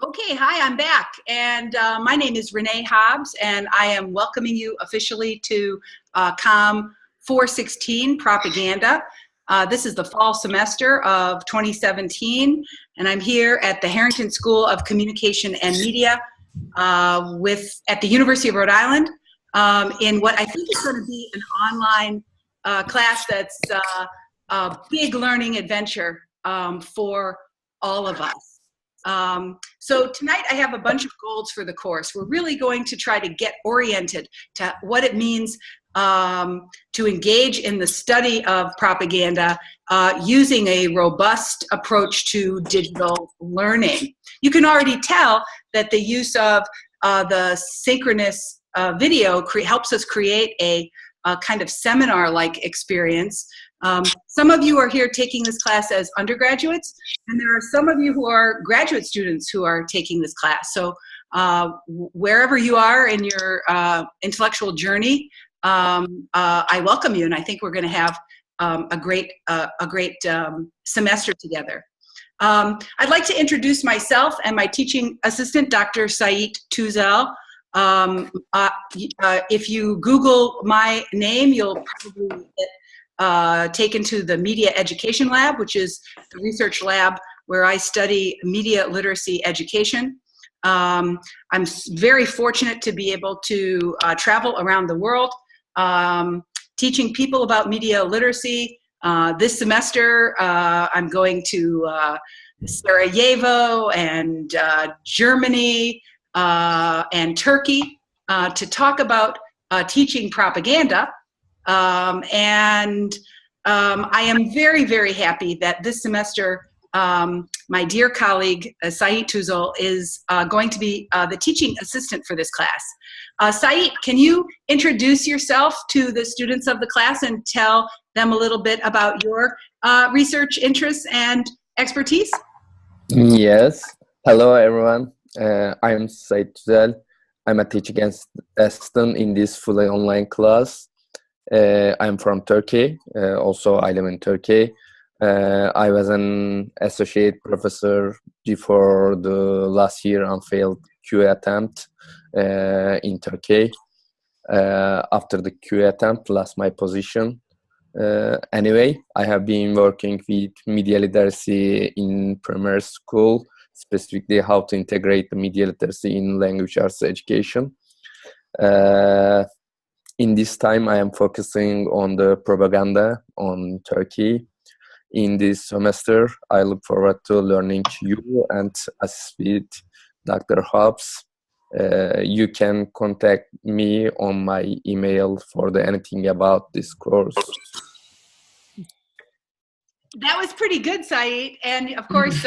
Okay, hi, I'm back. And my name is Renee Hobbs, and I am welcoming you officially to COM 416 Propaganda. This is the fall semester of 2017, and I'm here at the Harrington School of Communication and Media at the University of Rhode Island in what I think is going to be an online class that's a big learning adventure for all of us. So tonight I have a bunch of goals for the course. We're really going to try to get oriented to what it means to engage in the study of propaganda using a robust approach to digital learning. You can already tell that the use of the synchronous video helps us create a kind of seminar-like experience. Some of you are here taking this class as undergraduates, and there are some of you who are graduate students who are taking this class. So wherever you are in your intellectual journey, I welcome you, and I think we're going to have a great semester together. I'd like to introduce myself and my teaching assistant, Dr. Sait Tuzel. If you Google my name, you'll probably get taken to the Media Education Lab, which is the research lab where I study media literacy education. I'm very fortunate to be able to travel around the world teaching people about media literacy. This semester, I'm going to Sarajevo and Germany and Turkey to talk about teaching propaganda. I am very, very happy that this semester my dear colleague Sait Tuzel is going to be the teaching assistant for this class. Sait, can you introduce yourself to the students of the class and tell them a little bit about your research interests and expertise? Yes. Hello, everyone. I'm Sait Tuzel. I'm a teaching assistant in this fully online class. I'm from Turkey. Also, I live in Turkey. I was an associate professor before the last year unfailed QA attempt in Turkey. After the QA attempt, lost my position. Anyway, I have been working with media literacy in primary school, specifically how to integrate the media literacy in language arts education. In this time, I am focusing on the propaganda on Turkey. In this semester, I look forward to learning you and assist with Dr. Hobbs. You can contact me on my email for anything about this course. That was pretty good, Sait. And of course,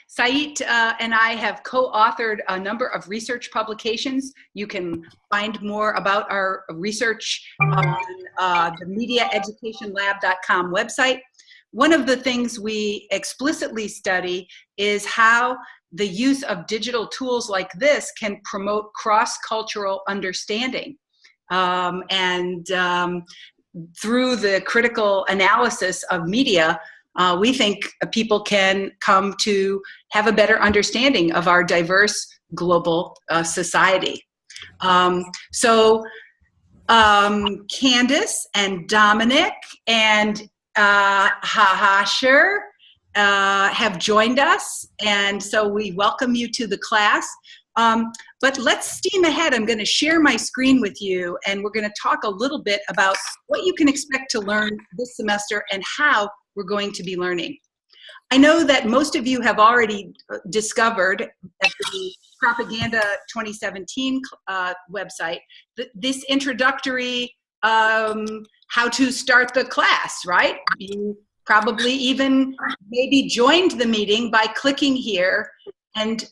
Sait and I have co-authored a number of research publications. You can find more about our research on the mediaeducationlab.com website. One of the things we explicitly study is how the use of digital tools like this can promote cross-cultural understanding. Through the critical analysis of media, we think people can come to have a better understanding of our diverse global society. Candace and Dominic and Hahasher have joined us, and so we welcome you to the class. But let's steam ahead. I'm going to share my screen with you, and we're going to talk a little bit about what you can expect to learn this semester and how we're going to be learning. I know that most of you have already discovered at the Propaganda 2017 website this introductory how to start the class, right? You probably even maybe joined the meeting by clicking here and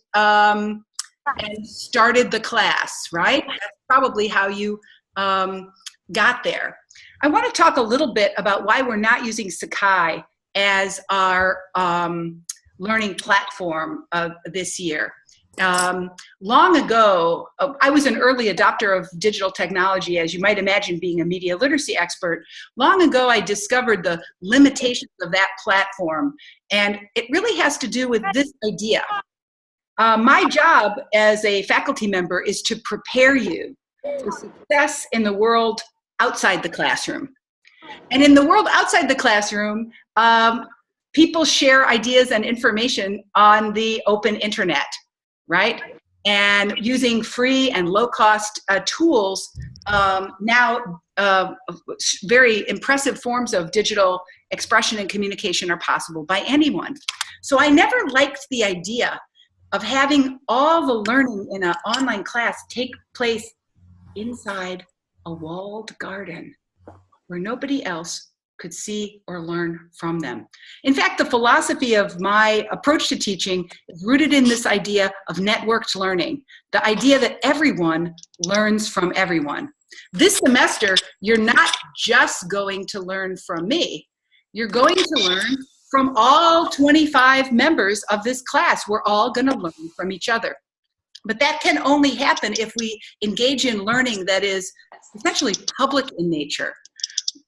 started the class, right? That's probably how you got there. I want to talk a little bit about why we're not using Sakai as our learning platform this year. Long ago, I was an early adopter of digital technology, as you might imagine, being a media literacy expert. Long ago, I discovered the limitations of that platform, and it really has to do with this idea. My job as a faculty member is to prepare you for success in the world outside the classroom. And in the world outside the classroom, people share ideas and information on the open internet, right? And using free and low-cost tools, now very impressive forms of digital expression and communication are possible by anyone. So I never liked the idea of having all the learning in an online class take place inside a walled garden where nobody else could see or learn from them. In fact, the philosophy of my approach to teaching is rooted in this idea of networked learning, the idea that everyone learns from everyone. This semester, you're not just going to learn from me, you're going to learn from all 25 members of this class. We're all going to learn from each other. But that can only happen if we engage in learning that is essentially public in nature,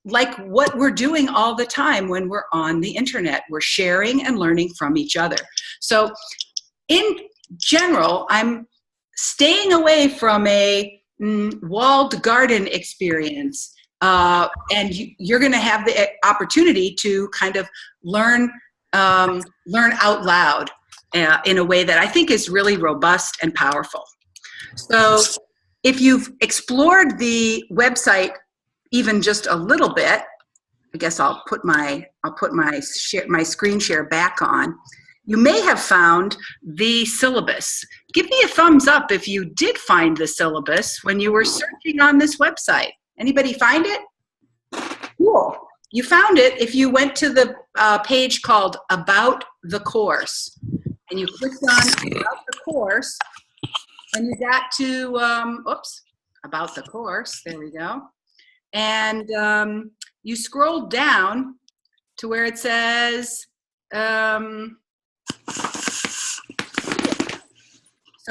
like what we're doing all the time when we're on the internet. We're sharing and learning from each other. So in general, I'm staying away from a walled garden experience. And you're going to have the opportunity to kind of learn out loud in a way that I think is really robust and powerful. So if you've explored the website even just a little bit, I guess I'll put my screen share back on. You may have found the syllabus. Give me a thumbs up if you did find the syllabus when you were searching on this website. Anybody find it? Cool. You found it if you went to the page called About the Course. And you clicked on About the Course, and you got to, About the Course. There we go. And you scroll down to where it says, so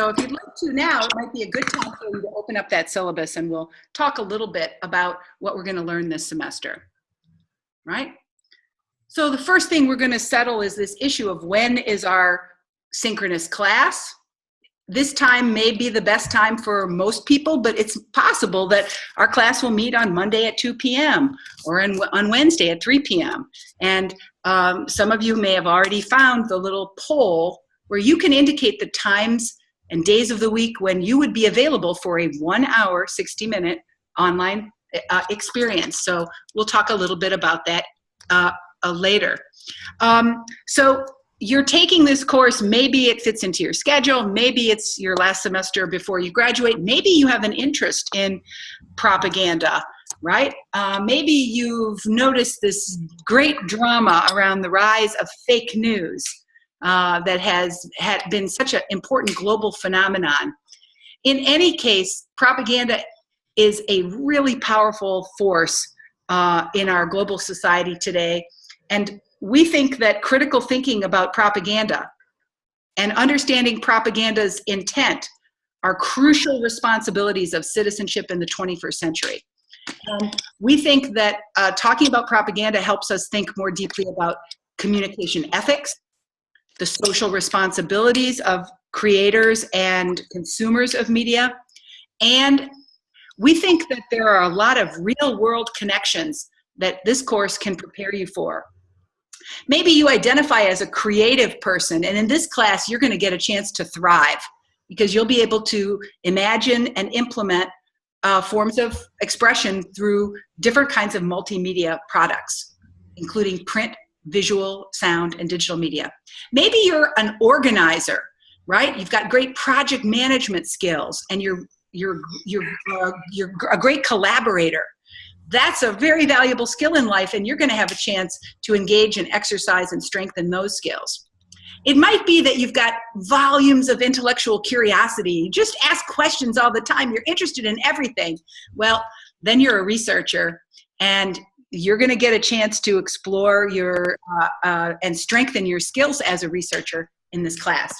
if you'd like to now, it might be a good time for you to open up that syllabus, and we'll talk a little bit about what we're going to learn this semester, right? So the first thing we're going to settle is this issue of when is our synchronous class. This time may be the best time for most people, but it's possible that our class will meet on Monday at 2 p.m. or on Wednesday at 3 p.m. And some of you may have already found the little poll where you can indicate the times and days of the week when you would be available for a 1 hour, 60-minute online experience. So we'll talk a little bit about that later. So you're taking this course, maybe it fits into your schedule, maybe it's your last semester before you graduate, maybe you have an interest in propaganda, right? Maybe you've noticed this great drama around the rise of fake news that has been such an important global phenomenon. In any case, propaganda is a really powerful force in our global society today. And we think that critical thinking about propaganda and understanding propaganda's intent are crucial responsibilities of citizenship in the 21st century. And we think that talking about propaganda helps us think more deeply about communication ethics, the social responsibilities of creators and consumers of media, and we think that there are a lot of real-world connections that this course can prepare you for. Maybe you identify as a creative person, and in this class you're going to get a chance to thrive because you'll be able to imagine and implement forms of expression through different kinds of multimedia products, including print, visual, sound, and digital media. Maybe you're an organizer, right? You've got great project management skills, and you're a great collaborator. That's a very valuable skill in life, and you're going to have a chance to engage and exercise and strengthen those skills. It might be that you've got volumes of intellectual curiosity. You just ask questions all the time. You're interested in everything. Well, then you're a researcher, and you're going to get a chance to explore your and strengthen your skills as a researcher in this class.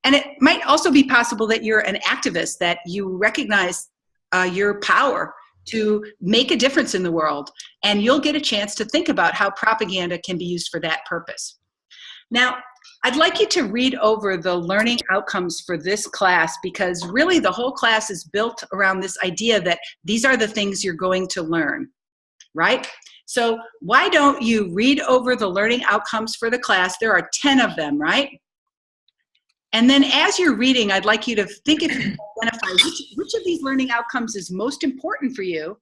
And it might also be possible that you're an activist, that you recognize your power to make a difference in the world, and you'll get a chance to think about how propaganda can be used for that purpose. Now, I'd like you to read over the learning outcomes for this class, because really the whole class is built around this idea that these are the things you're going to learn, right? So why don't you read over the learning outcomes for the class? There are 10 of them, right? And then as you're reading, I'd like you to think if you can identify which of these learning outcomes is most important for you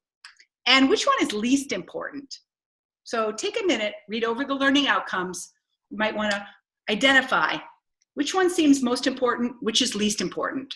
and which one is least important. So take a minute, read over the learning outcomes. You might want to identify which one seems most important, which is least important.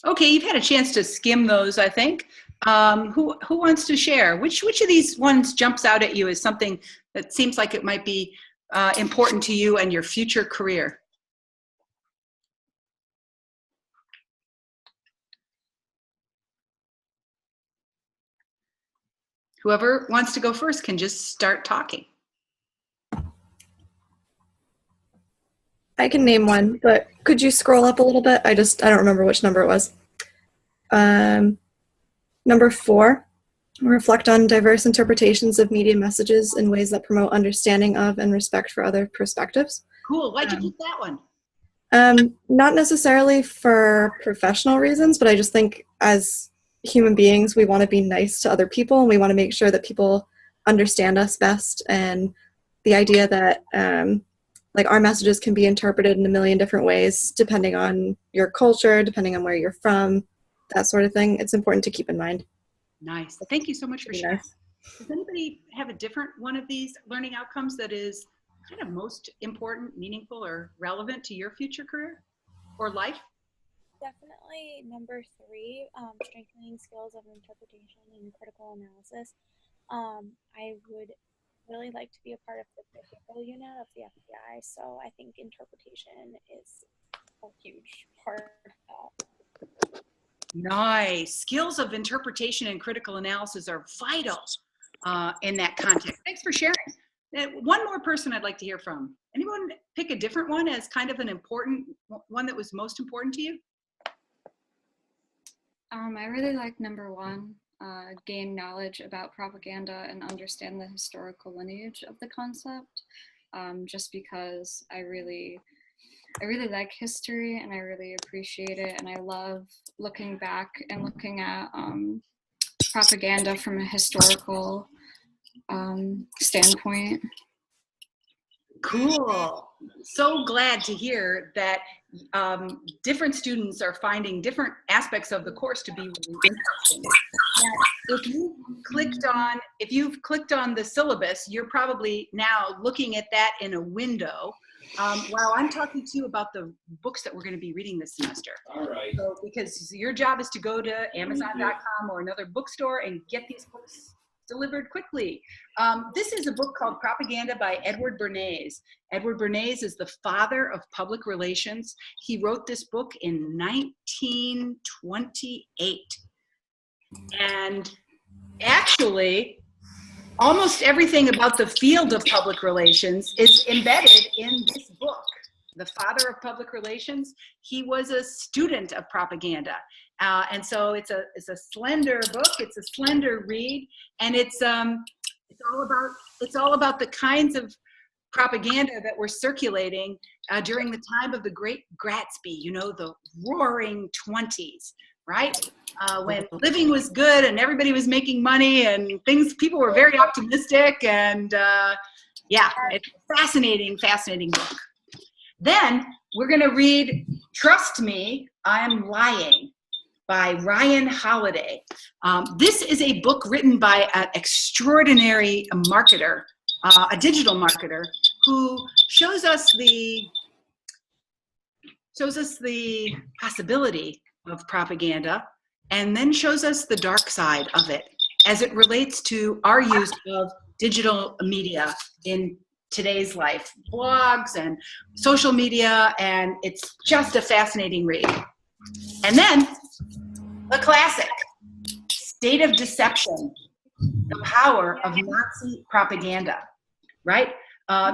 Okay, you've had a chance to skim those, I think. Who wants to share? Which of these ones jumps out at you as something that seems like it might be important to you and your future career? Whoever wants to go first can just start talking. I can name one, but could you scroll up a little bit? I don't remember which number it was. Number 4, reflect on diverse interpretations of media messages in ways that promote understanding of and respect for other perspectives. Cool, why'd you pick that one? Not necessarily for professional reasons, but I just think as human beings, we want to be nice to other people, and we want to make sure that people understand us best. And the idea that like our messages can be interpreted in a million different ways, depending on your culture, depending on where you're from, that sort of thing. It's important to keep in mind. Nice. Thank you so much for sharing. Does anybody have a different one of these learning outcomes that is kind of most important, meaningful, or relevant to your future career or life? Definitely number 3, strengthening skills of interpretation and critical analysis. I would really like to be a part of the behavioral unit of the FBI, so I think interpretation is a huge part of that. Nice. Skills of interpretation and critical analysis are vital in that context. Thanks for sharing. One more person I'd like to hear from. Anyone pick a different one as kind of an important one that was most important to you? I really like number 1, gain knowledge about propaganda and understand the historical lineage of the concept, just because I really like history and I really appreciate it, and I love looking back and looking at propaganda from a historical standpoint. Cool. So glad to hear that different students are finding different aspects of the course to be really interesting. Now, if you've clicked on the syllabus, you're probably now looking at that in a window while I'm talking to you about the books that we're going to be reading this semester. All right. So, because your job is to go to Amazon.com or another bookstore and get these books delivered quickly. This is a book called Propaganda by Edward Bernays. Edward Bernays is the father of public relations. He wrote this book in 1928. And actually, almost everything about the field of public relations is embedded in this book. The father of public relations, he was a student of propaganda. And so it's a slender book, it's a slender read, and it's all about the kinds of propaganda that were circulating during the time of the Great Gatsby, you know, the roaring 20s, right? When living was good and everybody was making money and people were very optimistic, and yeah, it's a fascinating book. Then we're gonna read Trust Me, I'm Lying by Ryan Holiday. This is a book written by an extraordinary marketer, a digital marketer, who shows us the possibility of propaganda, and then shows us the dark side of it as it relates to our use of digital media in today's life, blogs and social media, and it's just a fascinating read. And then the classic, State of Deception, the Power of Nazi Propaganda, right?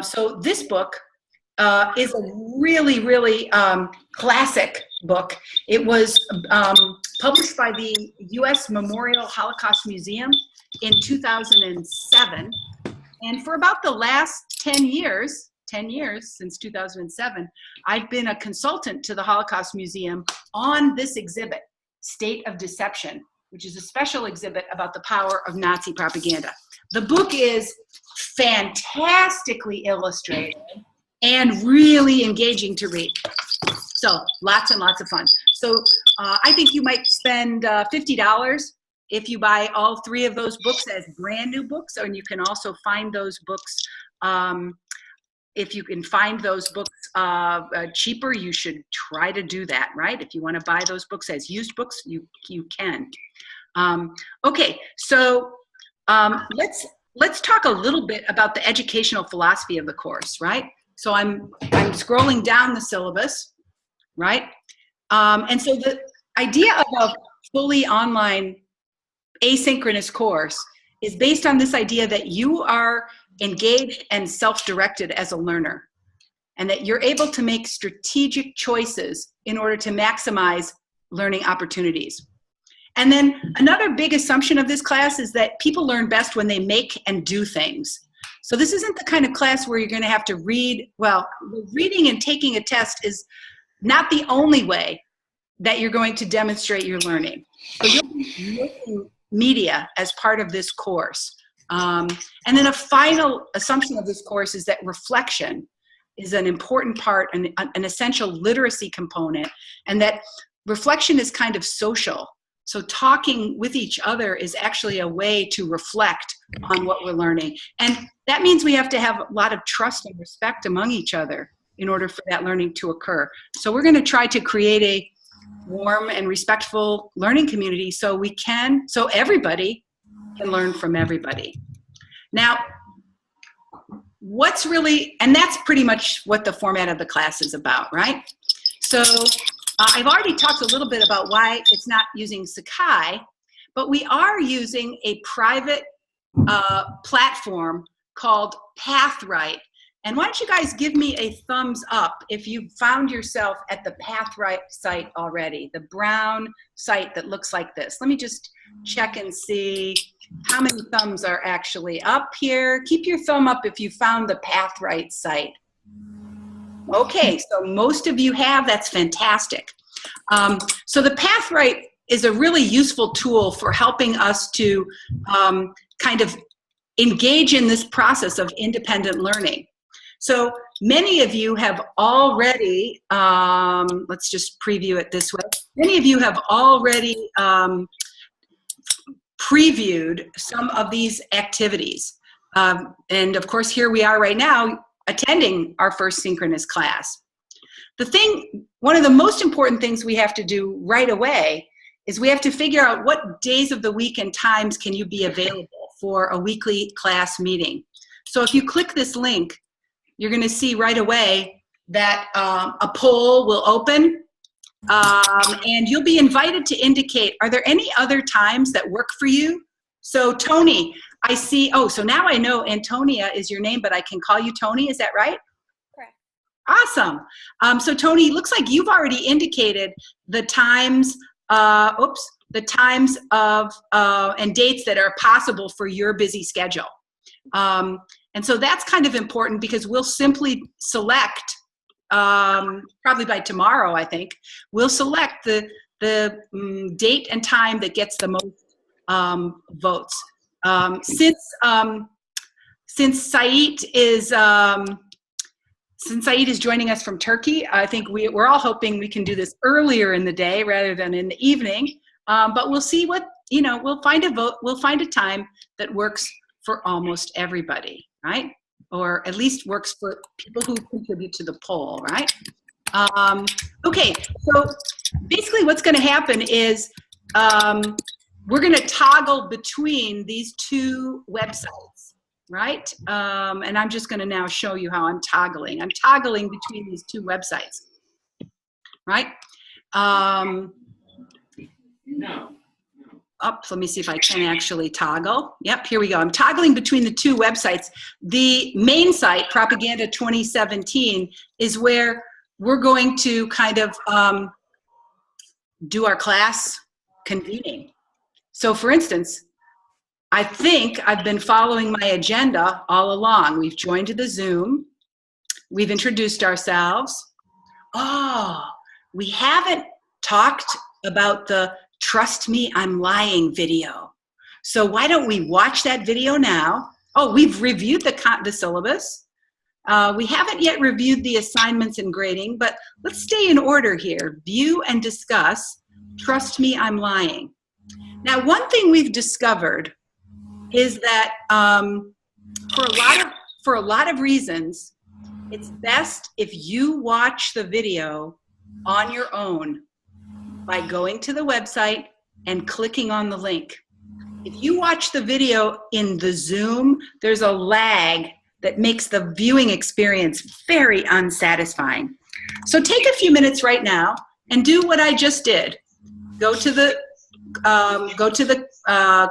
So this book is a really, really classic book. It was published by the U.S. Memorial Holocaust Museum in 2007. And for about the last 10 years since 2007, I've been a consultant to the Holocaust Museum on this exhibit, State of Deception, which is a special exhibit about the power of Nazi propaganda. The book is fantastically illustrated and really engaging to read. So lots and lots of fun. So I think you might spend $50 if you buy all 3 of those books as brand new books, and you can also find those books, if you can find those books cheaper, you should try to do that, right? If you want to buy those books as used books, you can. Okay, so let's talk a little bit about the educational philosophy of the course, right? So I'm scrolling down the syllabus, right? And so the idea of a fully online asynchronous course is based on this idea that you are engaged and self-directed as a learner, and that you're able to make strategic choices in order to maximize learning opportunities. And then another big assumption of this class is that people learn best when they make and do things. So this isn't the kind of class where you're going to have to read. Well, reading and taking a test is not the only way that you're going to demonstrate your learning. So you'll be using media as part of this course. And then a final assumption of this course is that reflection is an important part, an essential literacy component, and that reflection is kind of social. So talking with each other is actually a way to reflect on what we're learning. And that means we have to have a lot of trust and respect among each other in order for that learning to occur. So we're going to try to create a warm and respectful learning community so everybody can learn from everybody. Now, and that's pretty much what the format of the class is about, right? So I've already talked a little bit about why it's not using Sakai, but we are using a private platform called Pathright. And why don't you guys give me a thumbs up if you found yourself at the Pathright site already, the brown site that looks like this. Let me just check and see how many thumbs are actually up here. Keep your thumb up if you found the Pathright site. Okay, so most of you have. That's fantastic. So the Pathright is a really useful tool for helping us to kind of engage in this process of independent learning. So many of you have already, let's just preview it this way. Many of you have already previewed some of these activities. And of course, here we are right now attending our first synchronous class. One of the most important things we have to do right away is we have to figure out what days of the week and times can you be available for a weekly class meeting. So if you click this link, you're going to see right away that a poll will open, and you'll be invited to indicate, are there any other times that work for you? So Tony, I see, so now I know Antonia is your name, but I can call you Tony, is that right? Correct. Awesome. So Tony, looks like you've already indicated the times, the times of, and dates that are possible for your busy schedule. And so that's kind of important because we'll simply select, probably by tomorrow, I think, we'll select the date and time that gets the most votes. Since Said is joining us from Turkey, I think we're all hoping we can do this earlier in the day rather than in the evening. But we'll see we'll find a time that works for almost everybody, right? Or at least works for people who contribute to the poll, right? Okay, so basically what's going to happen is we're going to toggle between these two websites, right? And I'm just going to now show you how I'm toggling. I'm toggling between these two websites, right? Let me see if I can actually toggle. Yep, here we go. I'm toggling between the two websites. The main site, Propaganda 2017, is where we're going to kind of do our class convening. So for instance, I think I've been following my agenda all along. We've joined the Zoom. We've introduced ourselves. Oh, we haven't talked about the Trust Me, I'm Lying video. So why don't we watch that video now? Oh, we've reviewed the syllabus. We haven't yet reviewed the assignments and grading, but let's stay in order here. View and discuss, Trust Me, I'm Lying. Now, one thing we've discovered is that for a lot of reasons, it's best if you watch the video on your own by going to the website and clicking on the link. If you watch the video in the Zoom, there's a lag that makes the viewing experience very unsatisfying. So take a few minutes right now and do what I just did. Go to the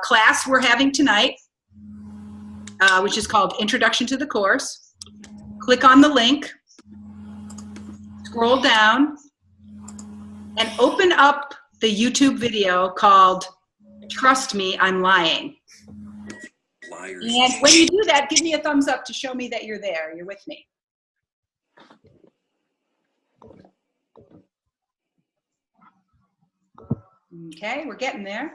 class we're having tonight, which is called Introduction to the Course. Click on the link, scroll down, and open up the YouTube video called Trust Me, I'm Lying. Liars. And when you do that, give me a thumbs up to show me that you're there, you're with me. Okay, we're getting there.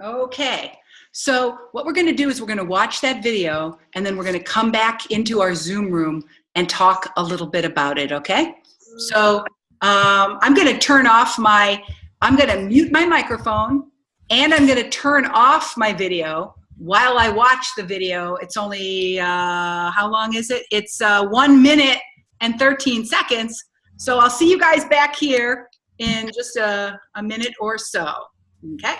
Okay, so what we're gonna do is we're gonna watch that video and then we're gonna come back into our Zoom room and talk a little bit about it, okay? So I'm gonna mute my microphone and I'm gonna turn off my video while I watch the video. It's only, how long is it? It's 1 minute and 13 seconds. So I'll see you guys back here in just a minute or so, okay?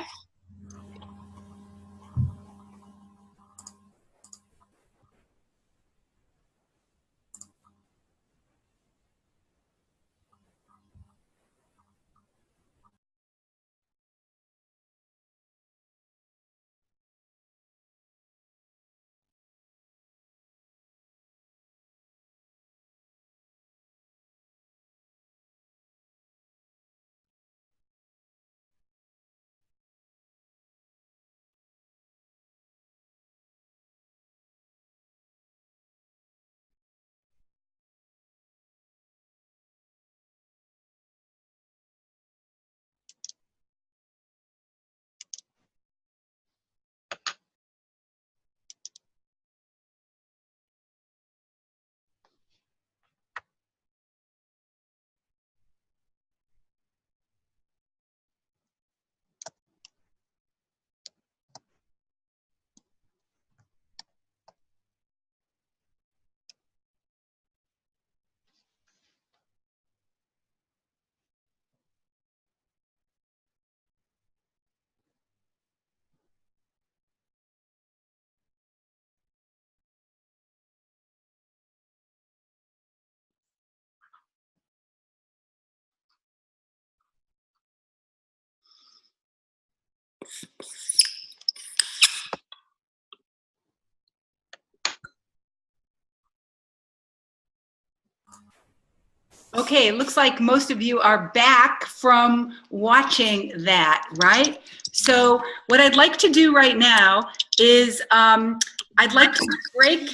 Okay, it looks like most of you are back from watching that, right? So what I'd like to do right now is I'd like to break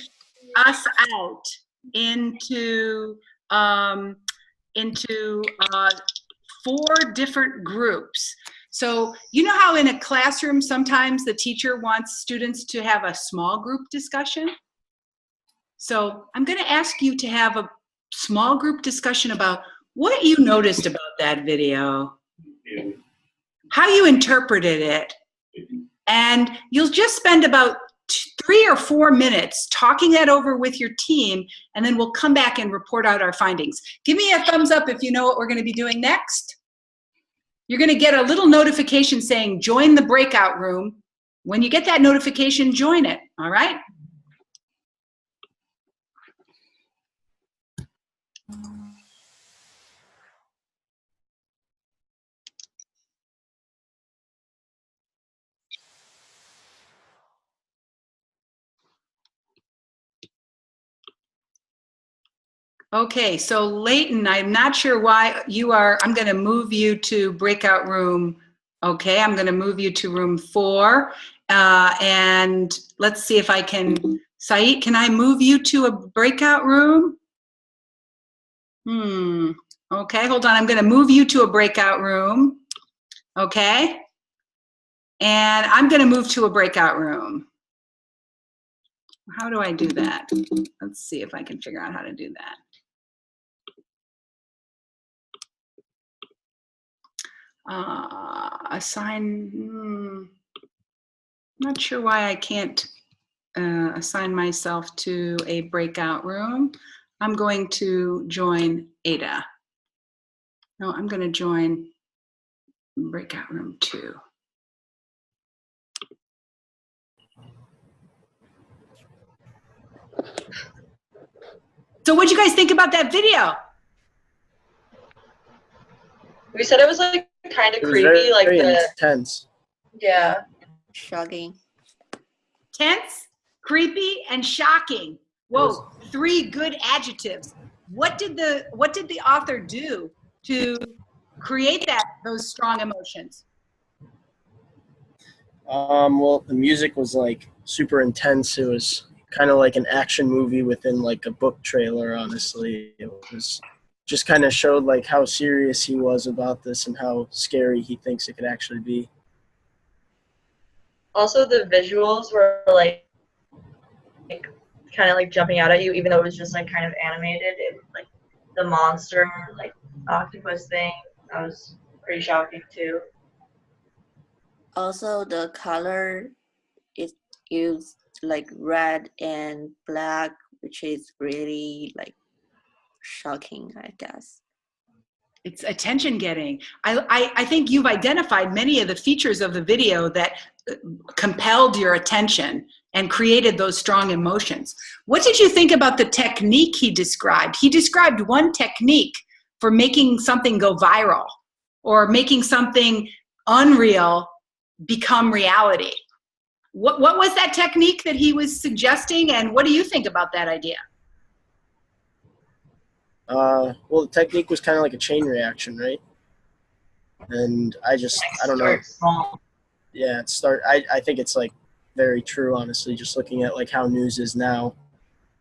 us out into 4 different groups. So you know how in a classroom sometimes the teacher wants students to have a small group discussion? So I'm going to ask you to have a small group discussion about what you noticed about that video, how you interpreted it, and you'll just spend about 3 or 4 minutes talking that over with your team, and then we'll come back and report out our findings. Give me a thumbs up if you know what we're going to be doing next. You're going to get a little notification saying join the breakout room. When you get that notification, join it, all right? Okay, so Leighton, I'm not sure why you are, I'm going to move you to breakout room. Okay, I'm going to move you to room 4. And let's see if I can, Saeed, can I move you to a breakout room? Okay, hold on. I'm going to move you to a breakout room. Okay. And I'm going to move to a breakout room. How do I do that? Let's see if I can figure out how to do that. Assign, not sure why I can't assign myself to a breakout room. I'm going to join Ada. No, I'm going to join breakout room 2. So what'd you guys think about that video? We said it was like kind of creepy, very, like very the intense. yeah. Shocking. Tense, creepy, and shocking. Whoa, 3 good adjectives. What did the author do to create those strong emotions? Well, the music was like super intense. It was kind of like an action movie within like a book trailer, honestly. It was just kind of showed like how serious he was about this and how scary he thinks it could actually be. Also, the visuals were like kind of like jumping out at you, even though it was just like kind of animated. It like the monster, like octopus thing. That was pretty shocking too. Also, the color is used like red and black, which is really like shocking, I guess. It's attention getting. I think you've identified many of the features of the video that compelled your attention and created those strong emotions. What did you think about the technique he described? He described one technique for making something go viral or making something unreal become reality. What was that technique that he was suggesting, and what do you think about that idea? Well, the technique was kind of like a chain reaction, right? And I don't know. Small. Yeah, I think it's like very true, honestly, just looking at like how news is now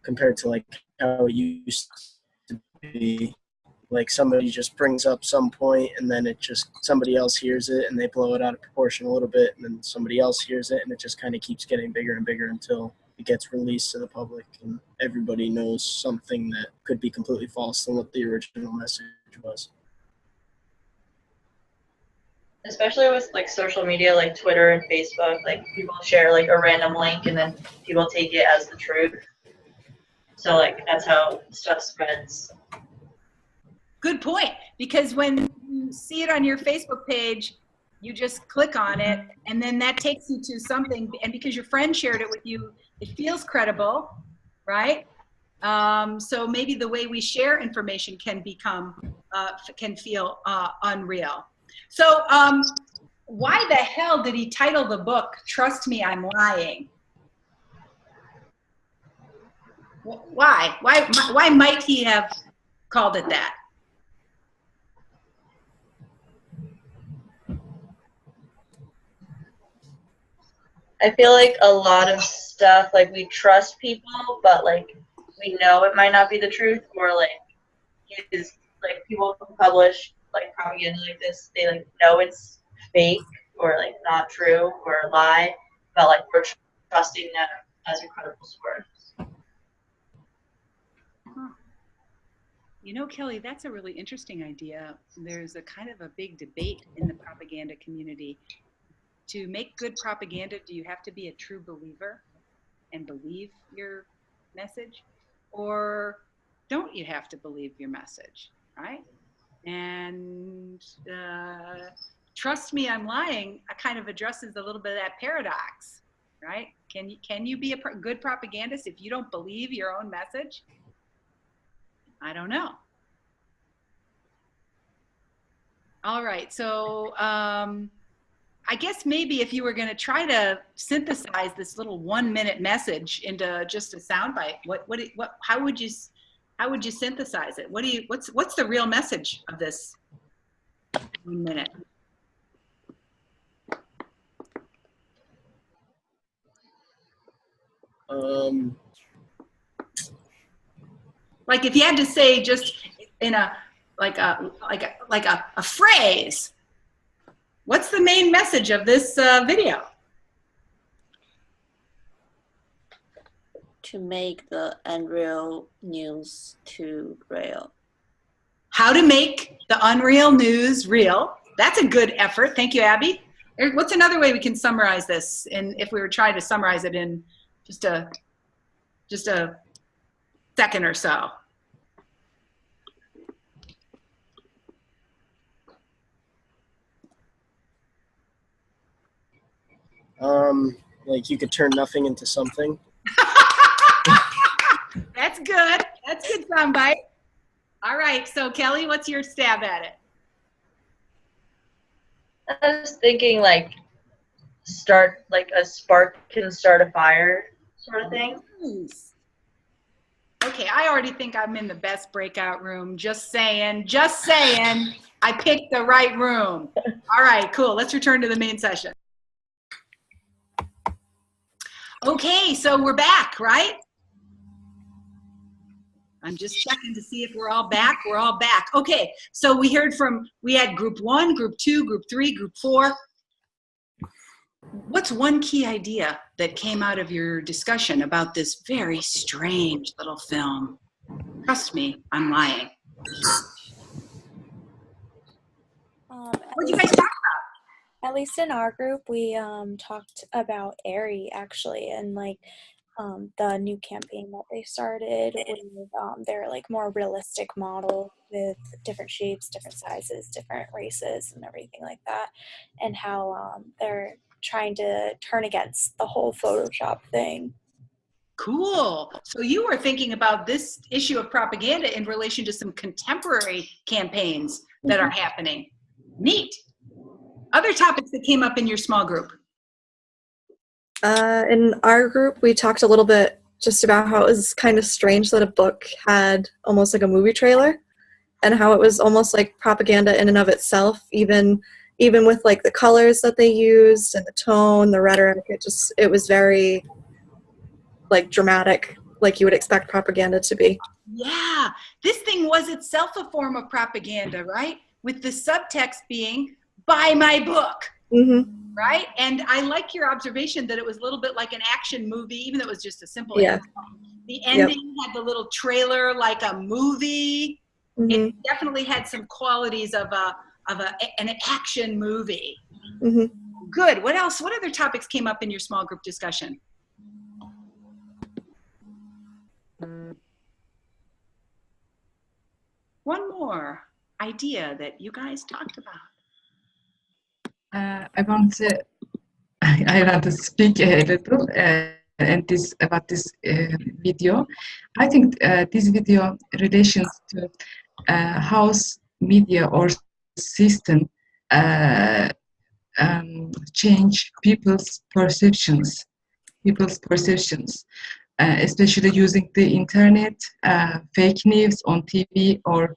compared to like how it used to be. Like somebody just brings up some point and then somebody else hears it and they blow it out of proportion a little bit, and then somebody else hears it and it just kind of keeps getting bigger and bigger until it gets released to the public and everybody knows something that could be completely false than what the original message was. Especially with like social media, like Twitter and Facebook, like people share like a random link and then people take it as the truth. So like that's how stuff spreads. Good point, because when you see it on your Facebook page, you just click on it, and then that takes you to something, and because your friend shared it with you, it feels credible, right? So maybe the way we share information can feel unreal. So why the hell did he title the book, Trust Me, I'm Lying? Why? Why might he have called it that? I feel like a lot of stuff, like we trust people, but like we know it might not be the truth, or like people who publish like propaganda like this, they like know it's fake or like not true or a lie, but like we're trusting them as a credible source. You know, Kelly, that's a really interesting idea. There's a kind of a big debate in the propaganda community. To make good propaganda, do you have to be a true believer? and believe your message, or don't you have to believe your message, right? And Trust Me, I'm Lying kind of addresses a little bit of that paradox, right? Can you be a good propagandist if you don't believe your own message? I don't know. All right, so I guess maybe if you were going to try to synthesize this little 1-minute message into just a soundbite, how would you synthesize it? What's the real message of this 1 minute? Like if you had to say just in a phrase, what's the main message of this video? To make the unreal news to real. How to make the unreal news real. That's a good effort. Thank you, Abby. What's another way we can summarize this? And if we were trying to summarize it in just a second or so. Like you could turn nothing into something. That's good. That's good soundbite. All right. So Kelly, what's your stab at it? I was thinking like a spark can start a fire sort of thing. Nice. Okay, I already think I'm in the best breakout room. Just saying. I picked the right room. All right, cool. Let's return to the main session. Okay, so we're back, right? I'm just checking to see if we're all back. We're all back. Okay, so we had group 1, group 2, group 3, group 4. What's one key idea that came out of your discussion about this very strange little film? Trust me, I'm lying. What did you guys talk about? At least in our group, we talked about Aerie actually, and like the new campaign that they started with their like more realistic model with different shapes, different sizes, different races, and everything like that, and how they're trying to turn against the whole Photoshop thing. Cool. So you were thinking about this issue of propaganda in relation to some contemporary campaigns that are happening. Neat. Other topics that came up in your small group? In our group, we talked a little bit just about how it was kind of strange that a book had almost like a movie trailer, and how it was almost like propaganda in and of itself, even with like the colors that they used and the tone, the rhetoric. It was very like dramatic, like you would expect propaganda to be. Yeah, this thing was itself a form of propaganda, right? With the subtext being, buy my book, right? And I like your observation that it was a little bit like an action movie, even though it was just a simple intro. The ending had the little trailer like a movie. It definitely had some qualities of an action movie. Good. What else? What other topics came up in your small group discussion? One more idea that you guys talked about. I want to speak a little about this video. I think this video relations to how media or system change people's perceptions, especially using the internet, fake news on TV or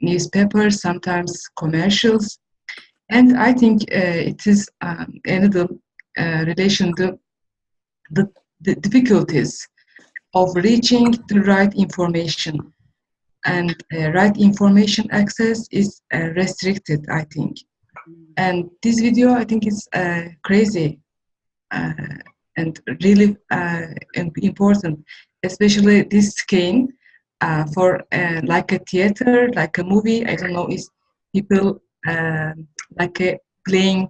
newspapers, sometimes commercials. And I think it is another relation to the difficulties of reaching the right information. And right information access is restricted, I think. And this video, I think, is crazy and really important, especially this scan for like a theater, like a movie. I don't know, is people like playing,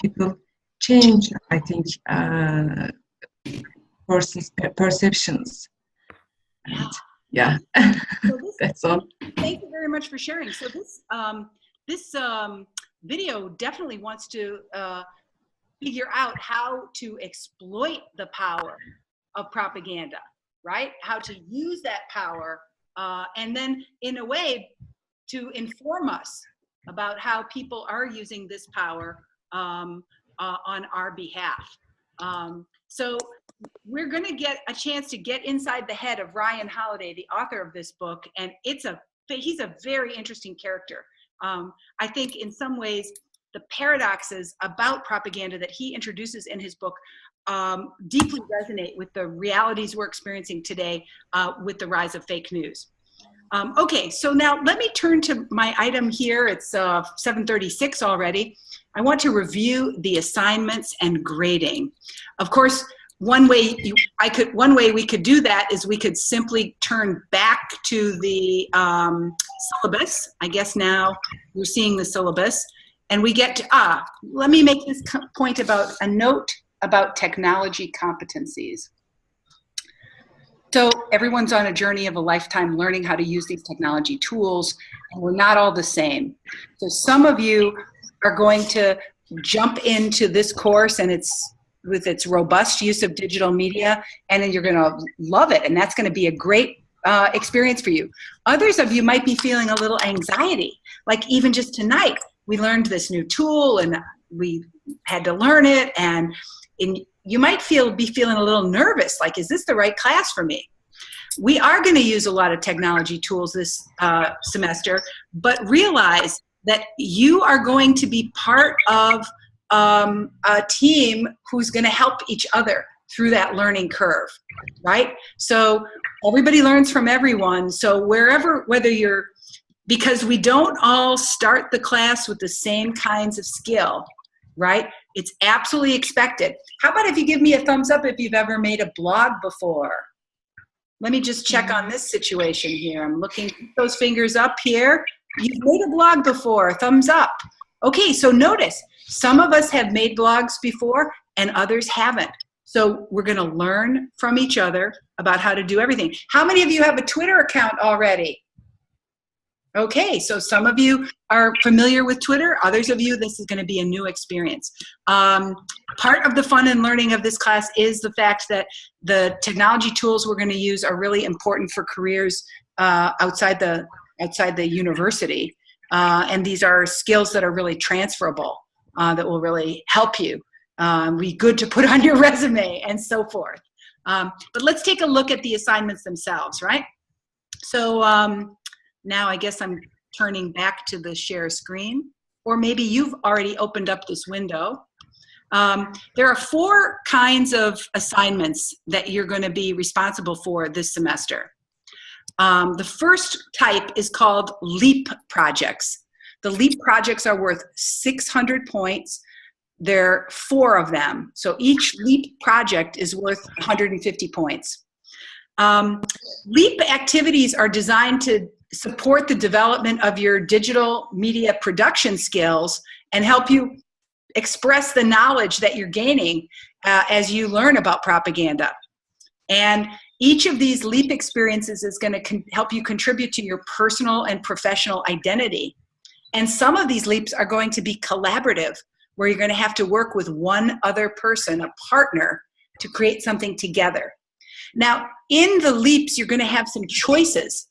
people change, I think, perceptions. And yeah, So this, that's all. thank you very much for sharing. So this video definitely wants to figure out how to exploit the power of propaganda, right? How to use that power, and then in a way to inform us about how people are using this power on our behalf. So we're going to get a chance to get inside the head of Ryan Holiday, the author of this book, and he's a very interesting character. I think in some ways the paradoxes about propaganda that he introduces in his book deeply resonate with the realities we're experiencing today with the rise of fake news. Okay, so now let me turn to my item here. It's 7:36 already. I want to review the assignments and grading. Of course, one way we could do that is we could simply turn back to the syllabus. I guess now you're seeing the syllabus, and we get to, let me make this point about a note about technology competencies. So everyone's on a journey of a lifetime learning how to use these technology tools, and we're not all the same. So some of you are going to jump into this course and with its robust use of digital media, and then you're going to love it, and that's going to be a great experience for you. Others of you might be feeling a little anxiety, like even just tonight, we learned this new tool and we had to learn it, and you might be feeling a little nervous, like, is this the right class for me? We are going to use a lot of technology tools this semester, but realize that you are going to be part of a team who's going to help each other through that learning curve, right? So everybody learns from everyone. So because we don't all start the class with the same kinds of skill, right? It's absolutely expected. How about if you give me a thumbs up if you've ever made a blog before? Let me just check on this situation here. I'm looking, keep those fingers up here. You've made a blog before, thumbs up. Okay, so notice, some of us have made blogs before and others haven't. So we're gonna learn from each other about how to do everything. How many of you have a Twitter account already? Okay, so some of you are familiar with Twitter. Others of you, this is going to be a new experience. Part of the fun and learning of this class is the fact that the technology tools we're going to use are really important for careers outside the university. And these are skills that are really transferable, that will really help you. Be good to put on your resume and so forth. But let's take a look at the assignments themselves, right? So, now I guess I'm turning back to the share screen, or maybe you've already opened up this window. There are 4 kinds of assignments that you're going to be responsible for this semester. The first type is called LEAP projects. The LEAP projects are worth 600 points. There are 4 of them. So each LEAP project is worth 150 points. LEAP activities are designed to support the development of your digital media production skills and help you express the knowledge that you're gaining as you learn about propaganda. And each of these LEAP experiences is going to help you contribute to your personal and professional identity. And some of these LEAPs are going to be collaborative, where you're going to have to work with one other person, a partner, to create something together. Now, in the LEAPs, you're going to have some choices.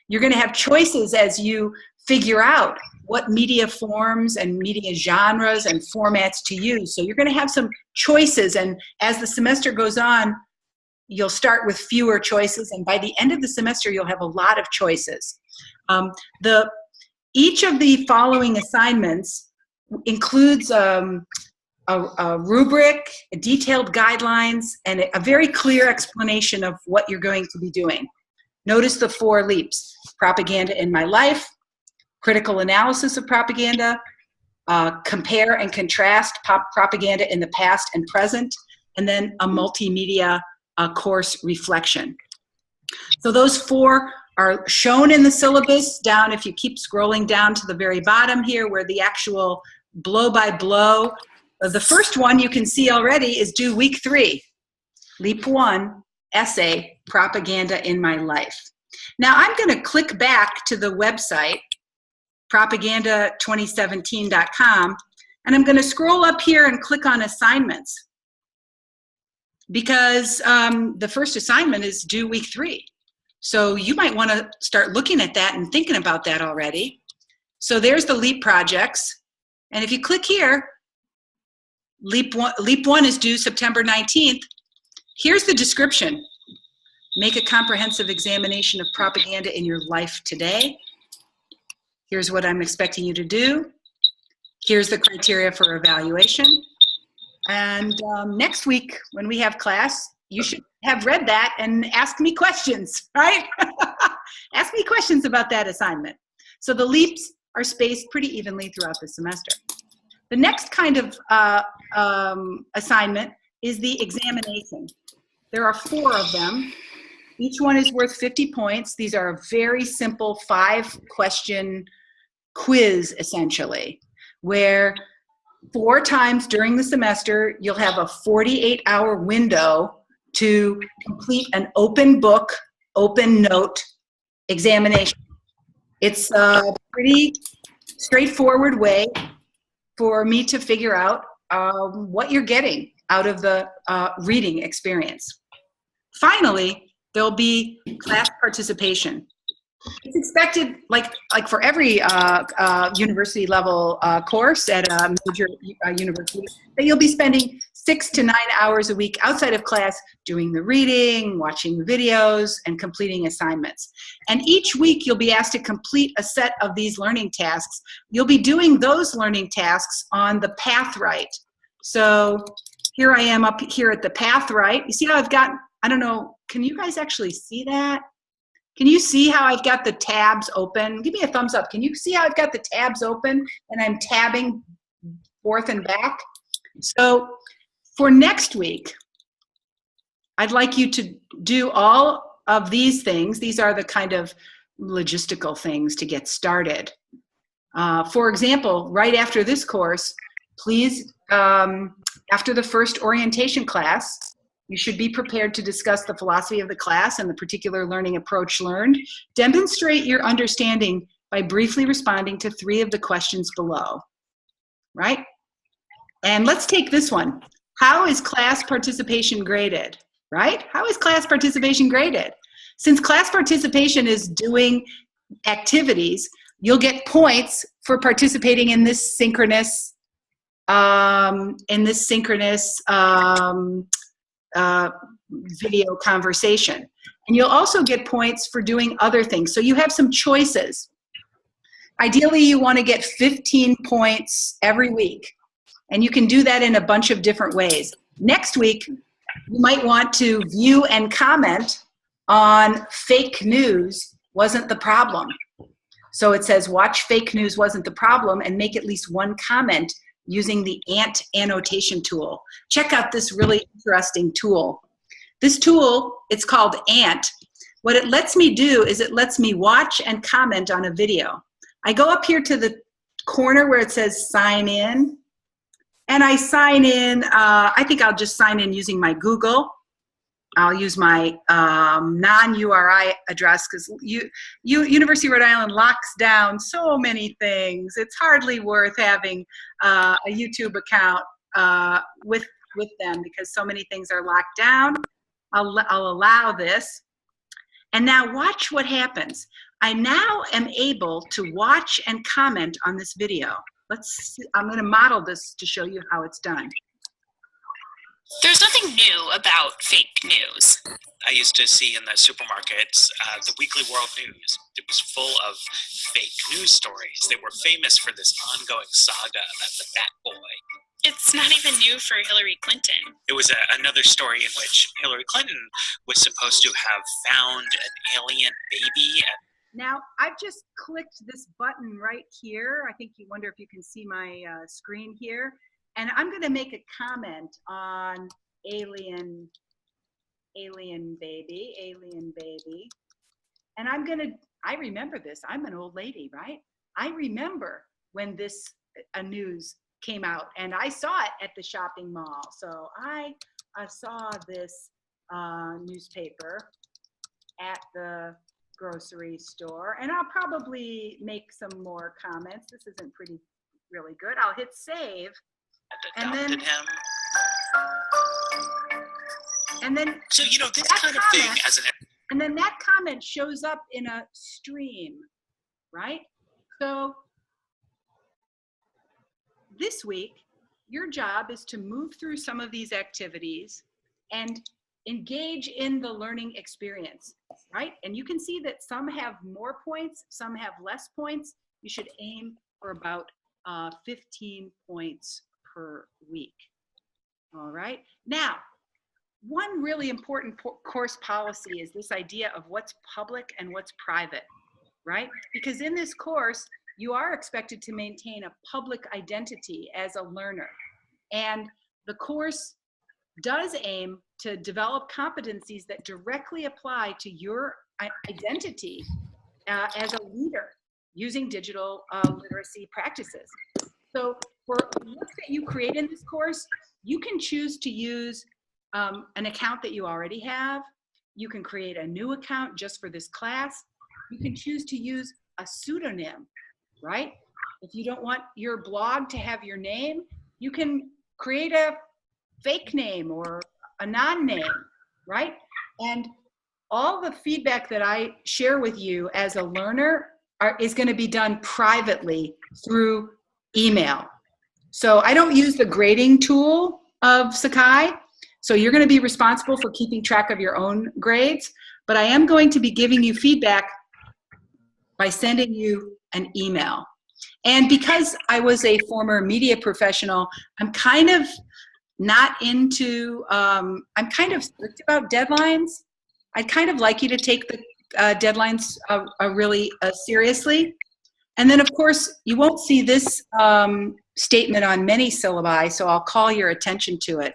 You're going to have choices as you figure out what media forms and media genres and formats to use. So you're going to have some choices, and as the semester goes on, you'll start with fewer choices, and by the end of the semester, you'll have a lot of choices. Each of the following assignments includes a rubric, detailed guidelines, and a very clear explanation of what you're going to be doing. Notice the 4 LEAPs: propaganda in my life, critical analysis of propaganda, compare and contrast propaganda in the past and present, and then a multimedia course reflection. So those 4 are shown in the syllabus down, if you keep scrolling down to the very bottom here, where the actual blow-by-blow The first one you can see already is due week 3. Leap 1, essay, Propaganda in My Life. Now I'm going to click back to the website, propaganda2017.com, and I'm going to scroll up here and click on assignments, because the first assignment is due week 3. So you might want to start looking at that and thinking about that already. So there's the LEAP projects. And if you click here, Leap 1 is due September 19th. Here's the description. Make a comprehensive examination of propaganda in your life today. Here's what I'm expecting you to do. Here's the criteria for evaluation. And next week, when we have class, you should have read that and ask me questions, right? Ask me questions about that assignment. So the leaps are spaced pretty evenly throughout the semester. The next kind of assignment is the examination. There are 4 of them. Each one is worth 50 points. These are a very simple 5-question quiz, essentially, where 4 times during the semester, you'll have a 48-hour window to complete an open book, open note examination. It's a pretty straightforward way for me to figure out what you're getting out of the reading experience. Finally, there'll be class participation. It's expected, like for every university level course at a major university, that you'll be spending 6 to 9 hours a week outside of class doing the reading, watching the videos, and completing assignments. And each week you'll be asked to complete a set of these learning tasks. You'll be doing those learning tasks on the path right. So here I am up here at the path right. You see how I've got, I don't know, can you guys actually see that? Can you see how I've got the tabs open? Give me a thumbs up. Can you see how I've got the tabs open and I'm tabbing forth and back? So for next week, I'd like you to do all of these things. These are the kind of logistical things to get started. For example, right after this course, please, after the first orientation class, you should be prepared to discuss the philosophy of the class and the particular learning approach learned. Demonstrate your understanding by briefly responding to 3 of the questions below, right? And let's take this one. How is class participation graded, right? How is class participation graded? Since class participation is doing activities, you'll get points for participating in this synchronous video conversation. And you'll also get points for doing other things. So you have some choices. Ideally, you want to get 15 points every week. And you can do that in a bunch of different ways. Next week, you might want to view and comment on fake news wasn't the problem. So it says watch fake news wasn't the problem and make at least 1 comment using the Annotation Tool. Check out this really interesting tool. This tool, it's called Ant. What it lets me do is it lets me watch and comment on a video. I go up here to the corner where it says sign in, and I sign in. I think I'll just sign in using my Google. I'll use my non-URI address because University of Rhode Island locks down so many things. It's hardly worth having a YouTube account with them because so many things are locked down. I'll allow this. And now watch what happens. I now am able to watch and comment on this video. Let's see. I'm going to model this to show you how it's done. There's nothing new about fake news. I used to see in the supermarkets the Weekly World News. It was full of fake news stories. They were famous for this ongoing saga about the Bat Boy. It's not even new for Hillary Clinton. It was another story in which Hillary Clinton was supposed to have found an alien baby. Now, I've just clicked this button right here. I think you wonder if you can see my screen here. And I'm going to make a comment on alien baby. And I remember this. I'm an old lady, right? I remember when this news came out, and I saw it at the shopping mall. So I saw this newspaper at the grocery store, and I'll probably make some more comments. This isn't really good. I'll hit save, and then so this kind of thing as an. And then that comment shows up in a stream, right? So this week, your job is to move through some of these activities and engage in the learning experience, right? And you can see that some have more points, some have less points. You should aim for about 15 points per week. All right. Now, one really important course policy is this idea of what's public and what's private, right? Because in this course, you are expected to maintain a public identity as a learner. And the course does aim to develop competencies that directly apply to your identity as a leader using digital literacy practices. So for work that you create in this course, you can choose to use an account that you already have. You can create a new account just for this class. You can choose to use a pseudonym, right? If you don't want your blog to have your name, you can create a fake name or a non-name, right? And all the feedback that I share with you as a learner is going to be done privately through email. So I don't use the grading tool of Sakai. So you're going to be responsible for keeping track of your own grades, but I am going to be giving you feedback by sending you an email. And because I was a former media professional, I'm kind of not into, I'm kind of strict about deadlines. I'd kind of like you to take the deadlines really seriously. And then of course, you won't see this statement on many syllabi, so I'll call your attention to it.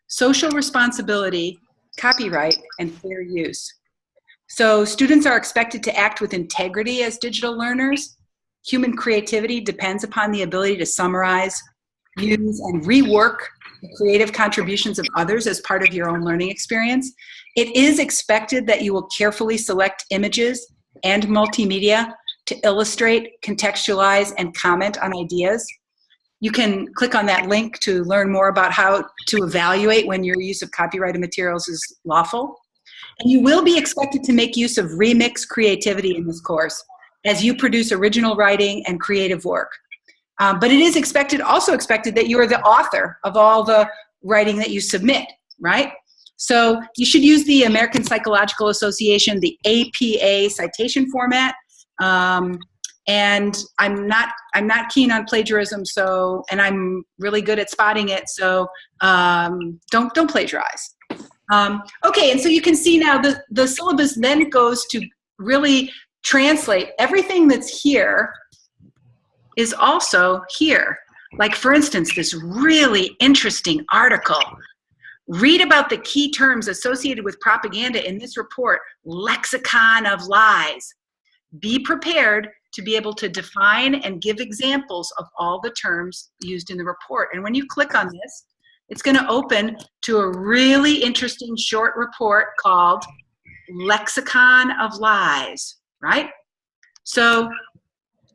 Social responsibility, copyright, and fair use. So students are expected to act with integrity as digital learners. Human creativity depends upon the ability to summarize, use, and rework the creative contributions of others as part of your own learning experience. It is expected that you will carefully select images and multimedia to illustrate, contextualize, and comment on ideas. You can click on that link to learn more about how to evaluate when your use of copyrighted materials is lawful. And you will be expected to make use of remix creativity in this course as you produce original writing and creative work. But it is also expected that you are the author of all the writing that you submit, right? So you should use the American Psychological Association, the APA citation format. And I'm not keen on plagiarism, so, and I'm really good at spotting it, so don't plagiarize. Okay, and so you can see now the syllabus then goes to really translate everything that's here is also here. Like for instance, this really interesting article. Read about the key terms associated with propaganda in this report, Lexicon of Lies. Be prepared to be able to define and give examples of all the terms used in the report. And when you click on this, it's going to open to a really interesting short report called Lexicon of Lies, right? So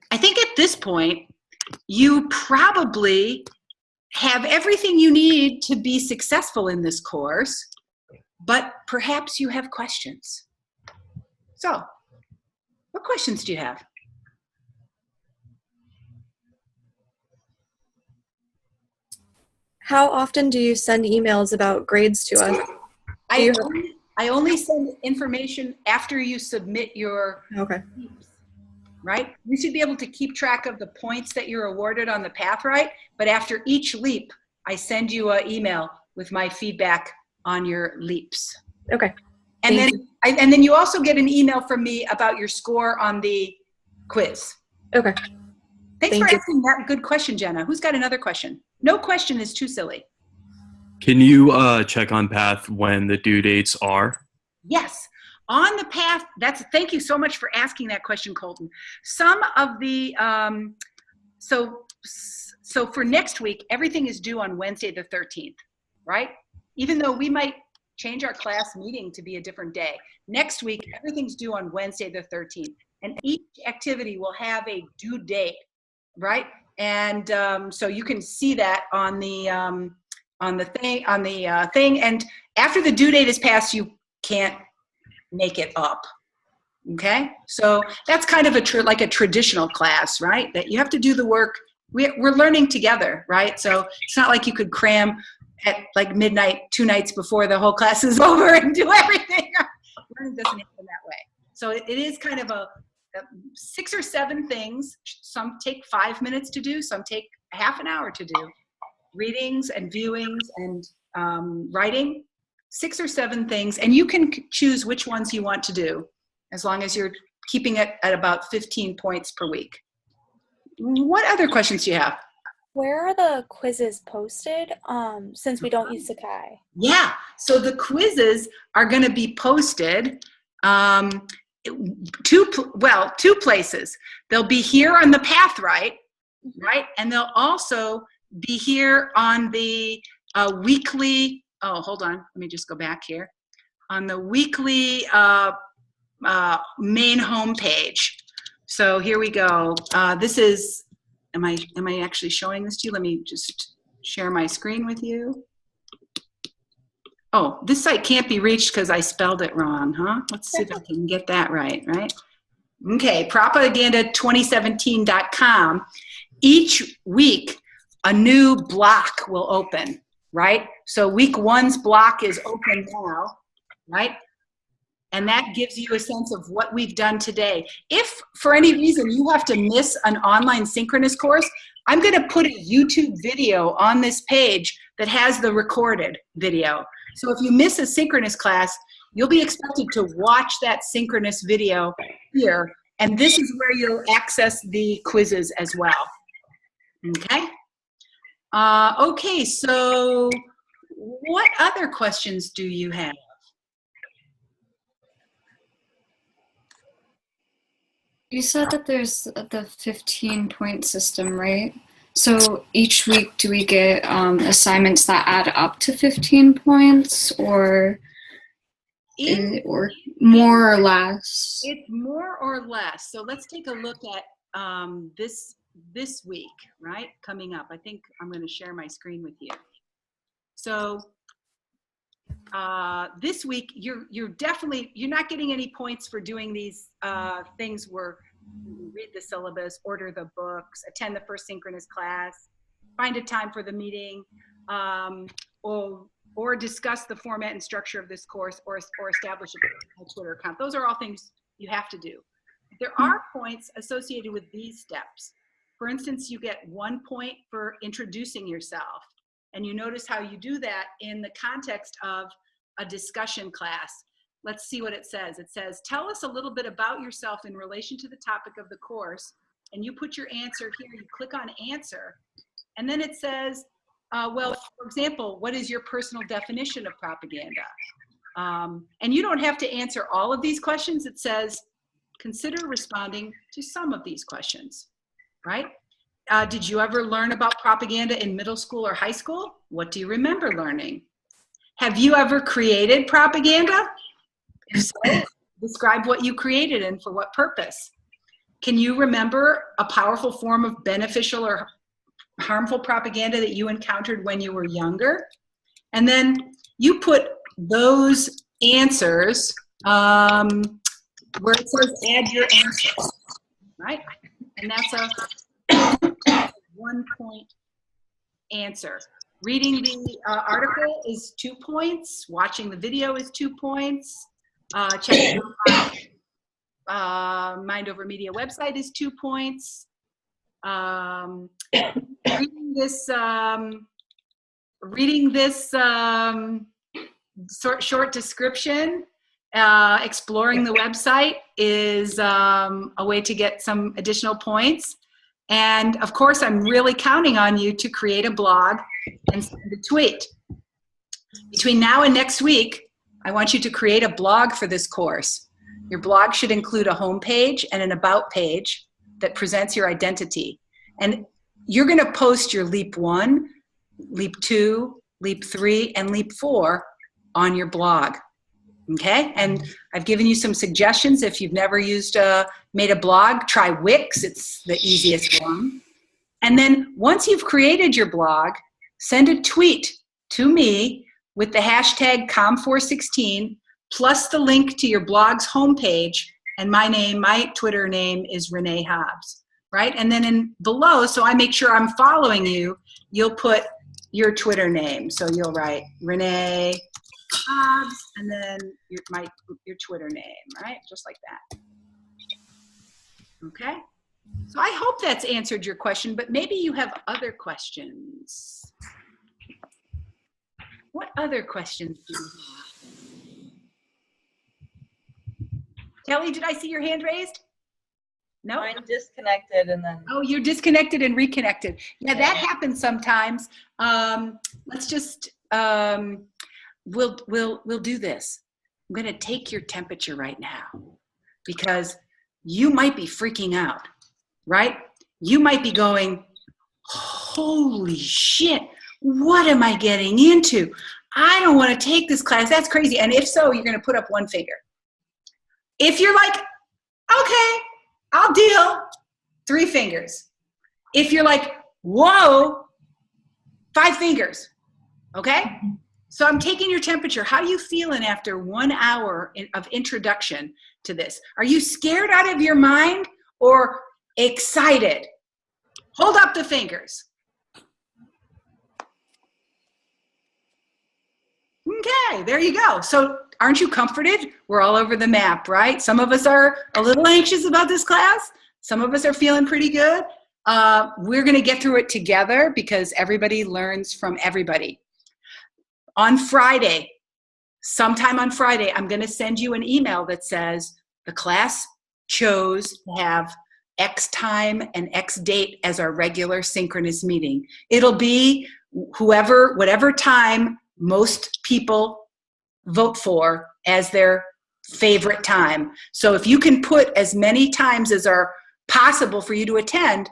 I think at this point, you probably have everything you need to be successful in this course, but perhaps you have questions. So, what questions do you have? How often do you send emails about grades to us? I only send information after you submit your leaps, right? You should be able to keep track of the points that you're awarded on the path, right? But after each leap, I send you an email with my feedback on your leaps. Okay. And then you also get an email from me about your score on the quiz. Okay. Thanks for asking that good question, Jenna. Who's got another question? No question is too silly. Can you check on path when the due dates are? Yes. On the path, thank you so much for asking that question, Colton. Some of the, So for next week, everything is due on Wednesday the 13th, right? Even though we might change our class meeting to be a different day. Next week, everything's due on Wednesday the 13th. And each activity will have a due date, right? And so you can see that on the thing. And after the due date is passed, you can't make it up. Okay, so that's kind of like a traditional class, right? That you have to do the work. We're learning together, right? So it's not like you could cram at like midnight 2 nights before the whole class is over and do everything. Learning doesn't happen that way. So it is kind of a 6 or 7 things. Some take 5 minutes to do. Some take half an hour to do. Readings and viewings and writing. 6 or 7 things, and you can choose which ones you want to do, as long as you're keeping it at about 15 points per week. What other questions do you have? Where are the quizzes posted, since we don't use Sakai? Yeah, so the quizzes are going to be posted two places. They'll be here on the Path right? And they'll also be here on the weekly, hold on, let me just go back here. On the weekly main homepage. So here we go. This is, am I actually showing this to you? Let me just share my screen with you. Oh, this site can't be reached because I spelled it wrong, huh? Let's see if I can get that right? Okay, propaganda2017.com. Each week, a new block will open, right? So week 1's block is open now, right? And that gives you a sense of what we've done today. If for any reason you have to miss an online synchronous course, I'm going to put a YouTube video on this page that has the recorded video. So if you miss a synchronous class, you'll be expected to watch that synchronous video here. And this is where you'll access the quizzes as well. Okay? Okay, so what other questions do you have? You said that there's the 15-point system, right? So each week, do we get assignments that add up to 15 points, or more or less? It's more or less. So let's take a look at this week, right? Coming up. I think I'm going to share my screen with you. So this week, you're not getting any points for doing these things where you read the syllabus, order the books, attend the first synchronous class, find a time for the meeting, or discuss the format and structure of this course, or establish a Twitter account. Those are all things you have to do. There are points associated with these steps. For instance, you get 1 point for introducing yourself. And you notice how you do that in the context of a discussion class. Let's see what it says. It says, tell us a little bit about yourself in relation to the topic of the course. And you put your answer here, you click on answer. And then it says, well, for example, what is your personal definition of propaganda? And you don't have to answer all of these questions. It says, consider responding to some of these questions, right? Did you ever learn about propaganda in middle school or high school? What do you remember learning? Have you ever created propaganda? If so, describe what you created and for what purpose. Can you remember a powerful form of beneficial or harmful propaganda that you encountered when you were younger? And then you put those answers where it says add your answers, right? And that's a 1 point answer. Reading the article is 2 points. Watching the video is 2 points. Checking out Mind Over Media website is 2 points. Reading this short description, exploring the website is a way to get some additional points. And of course, I'm really counting on you to create a blog and send a tweet. Between now and next week, I want you to create a blog for this course. Your blog should include a home page and an about page that presents your identity. And you're going to post your Leap 1, Leap 2, Leap 3, and Leap 4 on your blog. Okay, and I've given you some suggestions. If you've never made a blog, try Wix. It's the easiest one. And then once you've created your blog, send a tweet to me with the hashtag COM416 plus the link to your blog's homepage. And my Twitter name is Renee Hobbs, right? And then below, so I make sure I'm following you, you'll put your Twitter name. So you'll write Renee Hobbs, and then your Twitter name, right? Just like that. Okay. So I hope that's answered your question, but maybe you have other questions. What other questions do you have? Kelly, did I see your hand raised? No? Mine disconnected and then. Oh, you're disconnected and reconnected. Yeah, that happens sometimes. Let's just, we'll do this. I'm gonna take your temperature right now because you might be freaking out, right? You might be going, holy shit, what am I getting into? I don't want to take this class, that's crazy. And if so, you're gonna put up one finger. If you're like, okay, I'll deal, 3 fingers. If you're like, whoa, 5 fingers, okay? So I'm taking your temperature. How are you feeling after 1 hour of introduction to this? Are you scared out of your mind or excited? Hold up the fingers. Okay, there you go. So aren't you comforted? We're all over the map, right? Some of us are a little anxious about this class. Some of us are feeling pretty good. We're gonna get through it together because everybody learns from everybody. On Friday, sometime on Friday, I'm gonna send you an email that says the class chose to have X time and X date as our regular synchronous meeting. It'll be whatever time most people vote for as their favorite time. So if you can put as many times as are possible for you to attend,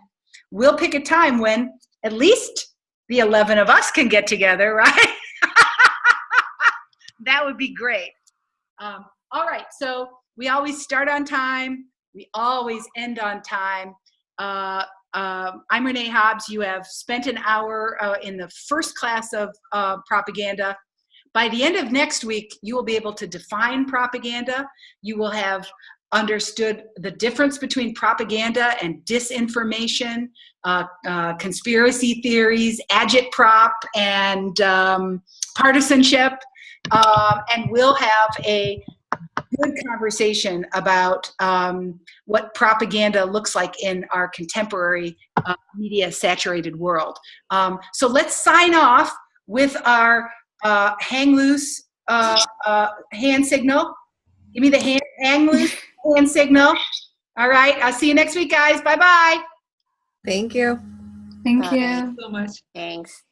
we'll pick a time when at least the 11 of us can get together, right? That would be great. All right, so we always start on time. We always end on time. I'm Renee Hobbs. You have spent an hour in the first class of propaganda. By the end of next week, you will be able to define propaganda. You will have understood the difference between propaganda and disinformation, conspiracy theories, agitprop, and partisanship. And we'll have a good conversation about what propaganda looks like in our contemporary media-saturated world. So let's sign off with our hang loose hand signal. Give me the hang loose hand signal. All right, I'll see you next week, guys. Bye-bye. Thank you. Thank Bye. you. Thank you so much. Thanks.